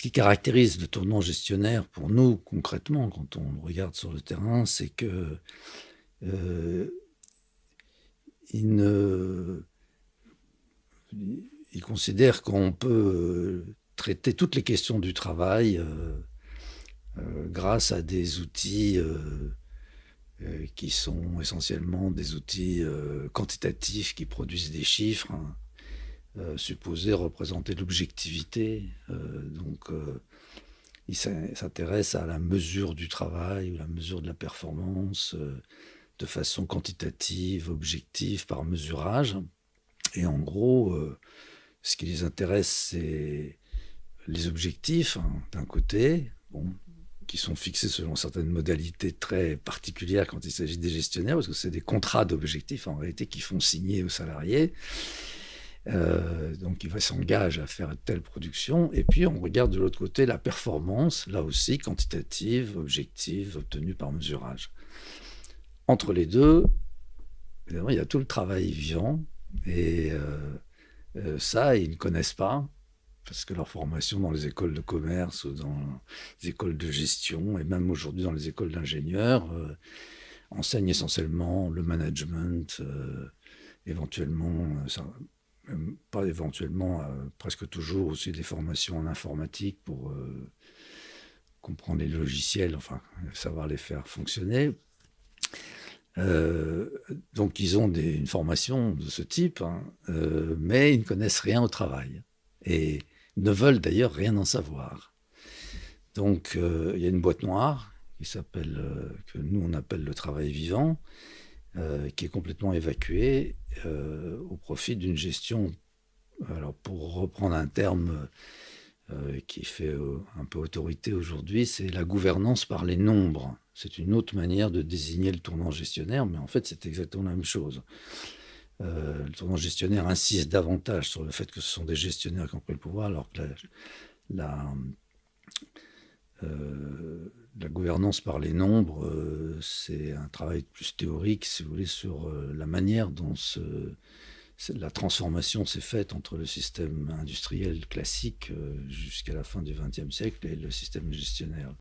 qui caractérise le tournant gestionnaire pour nous, concrètement, quand on le regarde sur le terrain, c'est que euh, il, ne- il considère qu'on peut traiter toutes les questions du travail grâce à des outils qui sont essentiellement des outils quantitatifs qui produisent des chiffres, hein, supposés représenter l'objectivité. Il s'intéresse à la mesure du travail ou la mesure de la performance de façon quantitative, objective, par mesurage. Et en gros, ce qui les intéresse, c'est les objectifs, hein, d'un côté, bon, qui sont fixés selon certaines modalités très particulières quand il s'agit des gestionnaires, parce que c'est des contrats d'objectifs en réalité qui font signer aux salariés. Donc il s'engage à faire telle production. Et puis on regarde de l'autre côté la performance, là aussi quantitative, objective, obtenue par mesurage. Entre les deux, évidemment, il y a tout le travail vivant. Et ça, ils ne connaissent pas, parce que leur formation dans les écoles de commerce ou dans les écoles de gestion, et même aujourd'hui dans les écoles d'ingénieurs, enseignent essentiellement le management, éventuellement, pas éventuellement, presque toujours aussi des formations en informatique pour comprendre les logiciels, enfin, savoir les faire fonctionner. Euh, donc ils ont une formation de ce type, hein, mais ils ne connaissent rien au travail et ne veulent d'ailleurs rien en savoir. Donc il y a une boîte noire qui s'appelle, que nous on appelle le travail vivant, qui est complètement évacuée au profit d'une gestion. Alors pour reprendre un terme qui fait un peu autorité aujourd'hui, c'est la gouvernance par les nombres. C'est une autre manière de désigner le tournant gestionnaire, mais en fait, c'est exactement la même chose. Le tournant gestionnaire insiste davantage sur le fait que ce sont des gestionnaires qui ont pris le pouvoir, alors que la, la gouvernance par les nombres, c'est un travail plus théorique, si vous voulez, sur la manière dont la transformation s'est faite entre le système industriel classique jusqu'à la fin du XXe siècle et le système gestionnaire.